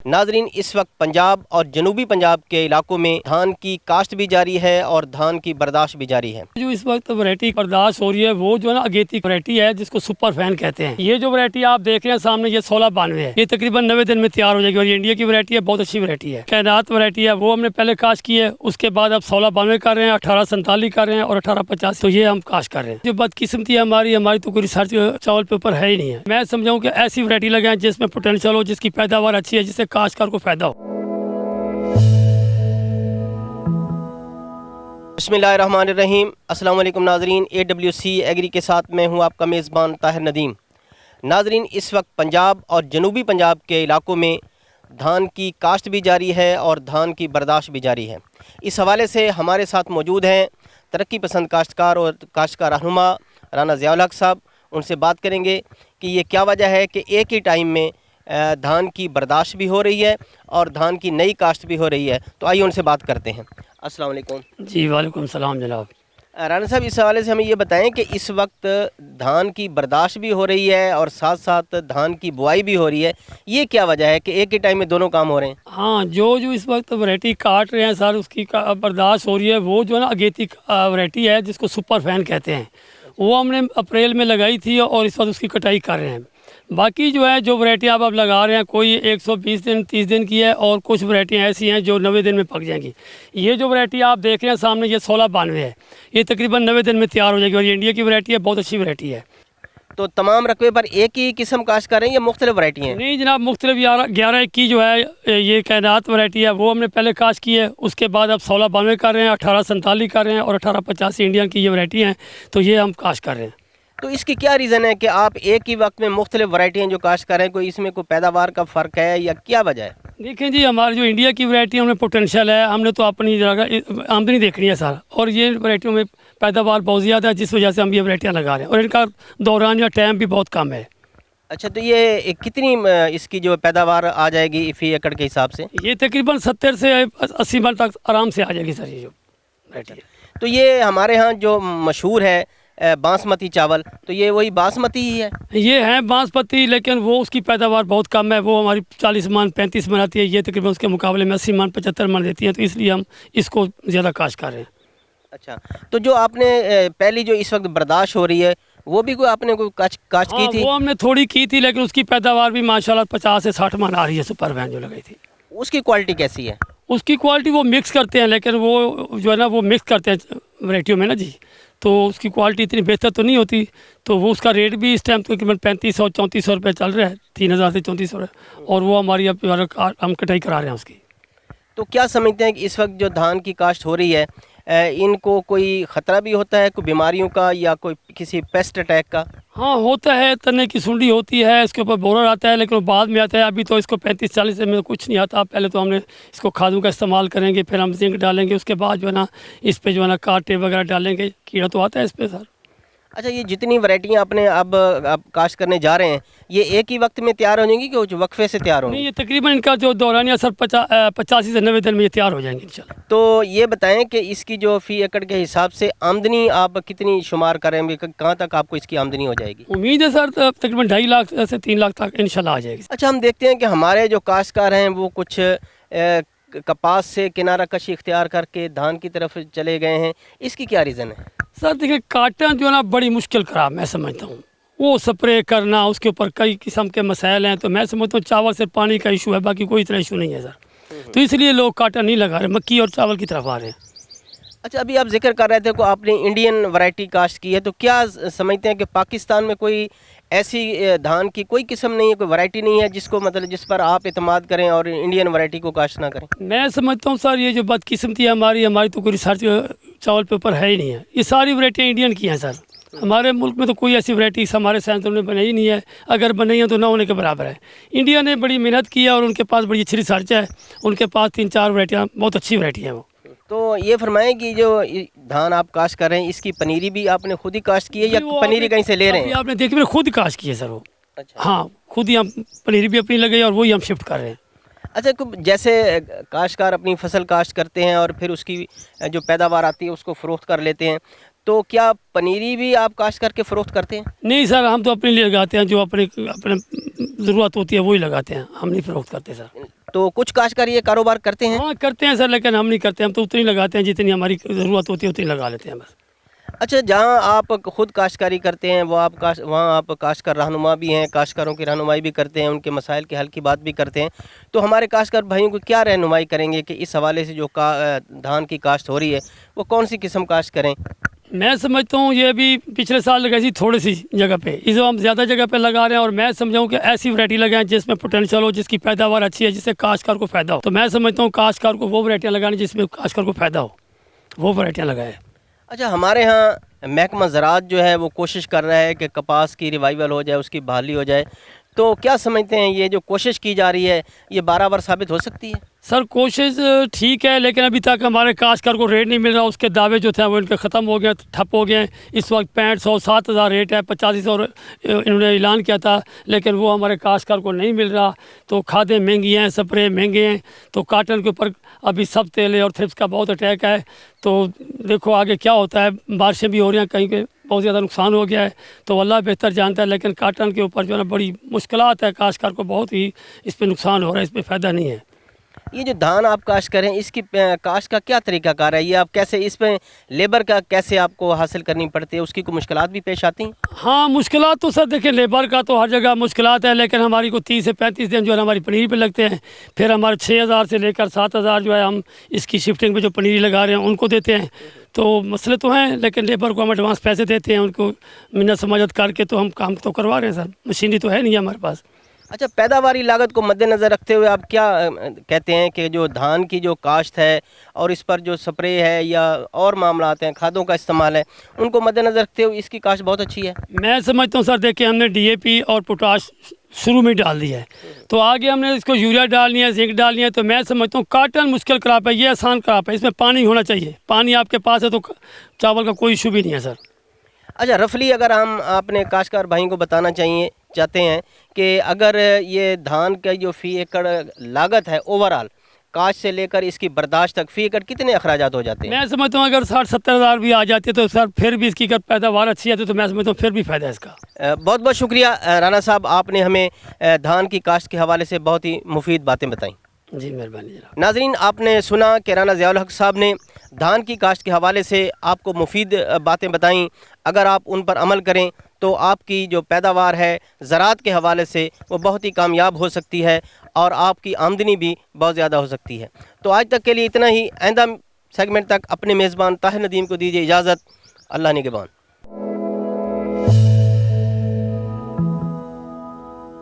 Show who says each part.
Speaker 1: नाजरीन, इस वक्त पंजाब और जनूबी पंजाब के इलाकों में धान की काश्त भी जारी है और धान की बर्दाश्त भी जारी है।
Speaker 2: जो इस वक्त वैरायटी बर्दाश्त हो रही है वो जो है ना अगेती वैरायटी है जिसको सुपर फैन कहते हैं। ये जो वैरायटी आप देख रहे हैं सामने ये 1692 है। ये तकरीबन 90 दिन में तैयार हो जाएगी और ये इंडिया की वैरायटी है, बहुत अच्छी वैरायटी है। कैनात वैरायटी है वो हमने पहले काश्त की है, उसके बाद अब 1692 कर रहे हैं, 1847 कर रहे हैं और 1850 तो ये हम काश्त कर रहे हैं। जो बदकिस्मती है हमारी तो कोई रिसर्च चावल पे ऊपर है ही नहीं है। मैं समझाऊँ कि ऐसी वैरायटी लगाएं जिसमें पोटेंशियल हो, जिसकी पैदावार अच्छी है, जिससे काश्तकार को फायदा हो।
Speaker 1: बिस्मिल्लाहिर्रहमानिर्रहीम। अस्सलाम वालेकुम नाजरीन, AWC एग्री के साथ मैं हूं आपका मेज़बान ताहिर नदीम। नाजरीन, इस वक्त पंजाब और जनूबी पंजाब के इलाकों में धान की काश्त भी जारी है और धान की बर्दाश्त भी जारी है। इस हवाले से हमारे साथ मौजूद हैं तरक्की पसंद काश्तकार और काश्तकार रहनुमा राना ज़ियाउल हक साहब। उनसे बात करेंगे कि ये क्या वजह है कि एक ही टाइम में धान की बर्दाश्त भी हो रही है और धान की नई काश्त भी हो रही है। तो आइए उनसे बात करते हैं। अस्सलाम वालेकुम।
Speaker 2: जी वालेकुम सलाम जनाब।
Speaker 1: राना साहब, इस हवाले से हमें ये बताएं कि इस वक्त धान की बर्दाश्त भी हो रही है और साथ साथ धान की बुआई भी हो रही है, ये क्या वजह है कि एक ही टाइम में दोनों काम हो रहे हैं?
Speaker 2: हाँ, जो इस वक्त वैरायटी काट रहे हैं सर, उसकी बर्दाश्त हो रही है। वो जो है ना अगेती वैरायटी है जिसको सुपर फैन कहते हैं। वो हमने अप्रैल में लगाई थी और इस वक्त उसकी कटाई कर रहे हैं। बाकी जो है जो वैरायटी आप अब लगा रहे हैं कोई 120 दिन 30 दिन की है और कुछ वैरायटियाँ ऐसी हैं जो 90 दिन में पक जाएंगी। ये जो वैरायटी आप देख रहे हैं सामने ये 1692 है। ये तकरीबन 90 दिन में तैयार हो जाएगी और ये इंडिया की वैरायटी है, बहुत अच्छी वैरायटी है।
Speaker 1: तो तमाम रकबे पर एक ही किस्म काश्त कर रहे हैं या मुख्तलिफ वैरायटी हैं?
Speaker 2: नहीं जनाब, मुख्तलिफ 11 की जो है ये कैनात वैरायटी है वो हमने पहले काश्त की है, उसके बाद अब 1692 कर रहे हैं, 1847 कर रहे हैं और 1885 इंडियन की ये वैरायटी हैं, तो ये हम काश्त कर रहे हैं।
Speaker 1: तो इसकी क्या रीज़न है कि आप एक ही वक्त में मुख्तलिफ वैरायटियाँ जो काश्त कर रहे हैं, कोई इसमें कोई पैदावार का फ़र्क है या क्या वजह है?
Speaker 2: देखें जी, हमारी जो इंडिया की वैरायटी है उनमें पोटेंशियल है, हमने तो अपनी जगह आमदनी देखनी है सर, और ये वैरायटियों में पैदावार बहुत ज़्यादा है जिस वजह से हम ये वैरायटियाँ लगा रहे हैं और इनका दौरान या टाइम भी बहुत कम है।
Speaker 1: अच्छा, तो ये कितनी इसकी जो पैदावार आ जाएगी फ़ी एकड़ के हिसाब से?
Speaker 2: ये तकरीबन 70 से 80 मन तक आराम से आ जाएगी सर ये जो वैरायटी है।
Speaker 1: तो ये हमारे यहाँ जो मशहूर है बासमती चावल, तो ये वही बासमती ही है?
Speaker 2: ये है बासमती, लेकिन वो उसकी पैदावार बहुत कम है। वो हमारी 40 मन 35 मन आती है, ये तकरीबन उसके मुकाबले में 80 मन 75 मन देती है, तो इसलिए हम इसको ज़्यादा काश्त कर रहे हैं।
Speaker 1: अच्छा, तो जो आपने पहली जो इस वक्त बर्दाश्त हो रही है वो भी कोई आपने कोई काश्त की थी?
Speaker 2: वो हमने थोड़ी की थी, लेकिन उसकी पैदावार भी माशाल्लाह 50 से 60 मन आ रही है। सुपर वैन जो लगाई थी
Speaker 1: उसकी क्वालिटी कैसी है?
Speaker 2: उसकी क्वालिटी वो मिक्स करते हैं, लेकिन वो जो है ना वो मिक्स करते हैं वैरायटियों में ना जी, तो उसकी क्वालिटी इतनी बेहतर तो नहीं होती। तो वो उसका रेट भी इस टाइम तकरीबन 3500 3400 रुपये चल रहा है, 3000 से 3400, और वो हमारी अब हम कटाई करा रहे हैं उसकी।
Speaker 1: तो क्या समझते हैं कि इस वक्त जो धान की काश्त हो रही है इनको कोई ख़तरा भी होता है, कोई बीमारियों का या कोई किसी पेस्ट अटैक का?
Speaker 2: हाँ होता है, तने की सुंडी होती है, इसके ऊपर बोरर आता है, लेकिन वो बाद में आता है। अभी तो इसको 35-40 में कुछ नहीं आता। पहले तो हमने इसको खादों का इस्तेमाल करेंगे, फिर हम जिंक डालेंगे, उसके बाद जो है ना इस पे जो है ना कांटे वगैरह डालेंगे। कीड़ा तो आता है इस पे सर।
Speaker 1: अच्छा, ये जितनी वैरायटियाँ आपने अब काश्त करने जा रहे हैं ये एक ही वक्त में तैयार हो जाएंगी कि कुछ वक्फे से तैयार होंगी?
Speaker 2: नहीं, ये तकरीबन इनका जो दौरानिया सर 85 से 90 दिन में ये तैयार हो जाएंगे इंशाल्लाह।
Speaker 1: तो ये बताएं कि इसकी जो फ़ी एकड़ के हिसाब से आमदनी आप कितनी शुमार करेंगे, कहाँ तक आपको इसकी आमदनी हो जाएगी?
Speaker 2: उम्मीद है सर तकरीबन 2.5 लाख से 3 लाख तक इंशाल्लाह आ जाएगी।
Speaker 1: अच्छा, हम देखते हैं कि हमारे जो काश्तकार हैं वो कुछ कपास से किनारा कशी इख्तियार करके धान की तरफ चले गए हैं, इसकी क्या रीज़न है?
Speaker 2: सर देखिए, काटन जो है ना बड़ी मुश्किल खराब मैं समझता हूँ, वो स्प्रे करना, उसके ऊपर कई किस्म के मसाइल हैं। तो मैं समझता हूँ चावल से पानी का इशू है, बाकी कोई इतना इशू नहीं है सर। तो इसलिए लोग काटन नहीं लगा रहे, मक्की और चावल की तरफ आ रहे हैं।
Speaker 1: अच्छा, अभी आप जिक्र कर रहे थे कि आपने इंडियन वैरायटी काश्त की है, तो क्या समझते हैं कि पाकिस्तान में कोई ऐसी धान की कोई किस्म नहीं है, कोई वैरायटी नहीं है जिसको मतलब जिस पर आप एतमाद करें और इंडियन वैरायटी को काश्त ना करें? मैं
Speaker 2: समझता हूँ सर ये जो बदकिस्मती है हमारी तो कोई रिसर्च चावल पे ऊपर है ही नहीं है। ये सारी वैरायटियाँ इंडियन की हैं सर। हमारे मुल्क में तो कोई ऐसी वैरायटी हमारे साइंसदानों ने बनाई नहीं है, अगर बनाई है तो ना होने के बराबर है। इंडिया ने बड़ी मेहनत की है और उनके पास बड़ी अच्छी रिसर्च है, उनके पास 3-4 वैरायटियाँ बहुत अच्छी वैरायटी हैं वो।
Speaker 1: तो ये फरमाएं कि जो धान आप काश्त कर रहे हैं इसकी पनीरी भी आपने खुद ही काश्त की है या पनीरी कहीं से ले रहे हैं?
Speaker 2: आपने देखी मैंने खुद काश्त की है सर वो।
Speaker 1: अच्छा।
Speaker 2: हाँ, खुद ही हम पनीरी भी अपनी लगाई और वही हम शिफ्ट कर रहे हैं।
Speaker 1: अच्छा, जैसे काश्तकार अपनी फसल काश्त करते हैं और फिर उसकी जो पैदावार आती है उसको फ़रोख्त कर लेते हैं, तो क्या पनीरी भी आप काश्त करके फ़रोख्त करते हैं?
Speaker 2: नहीं सर, हम तो अपने लिए लगाते हैं, जो अपने ज़रूरत होती है वही लगाते हैं, हम नहीं फ़रोख्त करते सर।
Speaker 1: تو کچھ کاشتکار یہ کاروبار کرتے ہیں؟
Speaker 2: हाँ करते हैं सर, लेकिन हम नहीं करते, हम तो उतनी लगाते हैं जितनी हमारी ज़रूरत होती है उतनी लगा लेते हैं बस।
Speaker 1: اچھا، جہاں آپ خود کاشتکاری کرتے ہیں وہاں آپ کاشتکار رہنما بھی ہیں، کاشتکاروں کی رہنمائی بھی کرتے ہیں، ان کے مسائل کے حل کی بات بھی کرتے ہیں، تو ہمارے کاشتکار بھائیوں کو کیا رہنمائی کریں گے کہ اس حوالے سے جو دھان کی کاشت ہو رہی ہے وہ کون سی قسم کاشت کریں؟
Speaker 2: میں سمجھتا ہوں یہ بھی پچھلے سال لگائی تھی تھوڑی سی جگہ پہ، اس ہم زیادہ جگہ پہ لگا رہے ہیں، اور میں سمجھاؤں کہ ایسی ورائٹی لگائیں جس میں پوٹینشیل ہو، جس کی پیداوار اچھی ہے، جس سے کاشتکار کو فائدہ ہو. تو میں سمجھتا ہوں کاشتکار کو وہ ورائٹیاں لگانی جس میں کاشتکار کو فائدہ ہو، وہ ورائٹیاں لگائیں.
Speaker 1: اچھا، ہمارے ہاں محکمہ زراعت جو ہے وہ کوشش کر رہا ہے کہ کپاس کی ریوائیول ہو جائے، اس کی بحالی ہو جائے، تو کیا سمجھتے ہیں یہ جو کوشش کی جا رہی ہے یہ برابر ثابت ہو سکتی ہے؟
Speaker 2: سر کوشش ٹھیک ہے، لیکن ابھی تک ہمارے کاشتکار کو ریٹ نہیں مل رہا. اس کے دعوے جو تھے وہ ان کے ختم ہو گئے، ٹھپ ہو گئے ہیں. اس وقت 6500 7000 ریٹ ہے، 8500 انہوں نے اعلان کیا تھا، لیکن وہ ہمارے کاشتکار کو نہیں مل رہا. تو کھادیں مہنگی ہیں، سپرے مہنگے ہیں، تو کاٹن کے اوپر ابھی سب تیلے اور تھرپس کا بہت اٹیک ہے. تو دیکھو آگے کیا ہوتا ہے، بارشیں بھی ہو رہی ہیں، کہیں پہ بہت زیادہ نقصان ہو گیا ہے، تو اللہ بہتر جانتا ہے. لیکن کاٹن کے اوپر جو ہے نا بڑی مشکلات ہے، کاشتکار کو بہت ہی اس پہ نقصان ہو رہا ہے، اس پہ فائدہ نہیں ہے.
Speaker 1: یہ جو دھان آپ کاشت کریں اس کی کاشت کا کیا طریقہ کار ہے؟ یہ آپ کیسے اس پہ لیبر کا کیسے آپ کو حاصل کرنی پڑتی ہے؟ اس کی کوئی مشکلات بھی پیش آتی ہیں؟
Speaker 2: ہاں مشکلات تو سر دیکھیں لیبر کا تو ہر جگہ مشکلات ہے، لیکن ہماری کو 30 سے 35 دن جو ہے ہماری پنیری پہ لگتے ہیں. پھر ہمارے 6000 سے لے کر 7000 جو ہے ہم اس کی شفٹنگ پہ جو پنیری لگا رہے ہیں ان کو دیتے ہیں. تو مسئلے تو ہیں، لیکن لیبر کو ہم ایڈوانس پیسے دیتے ہیں، ان کو منت سماجت کر کے تو ہم کام تو کروا رہے ہیں سر. مشینری تو ہے نہیں ہمارے پاس.
Speaker 1: اچھا، پیداواری لاگت کو مد نظر رکھتے ہوئے آپ کیا کہتے ہیں کہ جو دھان کی جو کاشت ہے اور اس پر جو سپرے ہے یا اور معاملات ہیں، کھادوں کا استعمال ہے، ان کو مد نظر رکھتے ہوئے اس کی کاشت بہت اچھی ہے؟
Speaker 2: میں سمجھتا ہوں سر دیکھیں ہم نے ڈی اے پی اور پوٹاش شروع میں ڈال دیا ہے، تو آگے ہم نے اس کو یوریا ڈالنی ہے، زنک ڈالنی ہے. تو میں سمجھتا ہوں کاٹن مشکل کراپ ہے، یہ آسان کراپ ہے، اس میں پانی ہونا چاہیے. پانی آپ کے پاس ہے تو چاول کا کوئی ایشو بھی نہیں ہے سر.
Speaker 1: اچھا، رفلی اگر ہم اپنے کاشتکار بھائیوں کو بتانا چاہتے ہیں کہ اگر یہ دھان کا جو فی ایکڑ لاگت ہے اوورال کاشت سے لے کر اس کی برداشت تک، فی ایکڑ کتنے اخراجات ہو جاتے ہیں؟
Speaker 2: میں سمجھتا ہوں اگر 60-70 ہزار بھی آ جاتی ہے تو سر پھر بھی اس کی اگر پیداوار اچھی آتی ہے تو میں سمجھتا ہوں پھر بھی فائدہ ہے اس کا.
Speaker 1: بہت بہت شکریہ رانا صاحب، آپ نے ہمیں دھان کی کاشت کے حوالے سے بہت ہی مفید باتیں بتائیں.
Speaker 2: جی مہربانی جناب.
Speaker 1: ناظرین، آپ نے سنا کہ رانا ضیاء الحق صاحب نے دھان کی کاشت کے حوالے سے آپ کو مفید باتیں بتائیں. اگر آپ ان پر عمل کریں تو آپ کی جو پیداوار ہے زراعت کے حوالے سے وہ بہت ہی کامیاب ہو سکتی ہے اور آپ کی آمدنی بھی بہت زیادہ ہو سکتی ہے. تو آج تک کے لیے اتنا ہی. آئندہ سیگمنٹ تک اپنے میزبان طاہر ندیم کو دیجیے اجازت. اللہ نگہبان.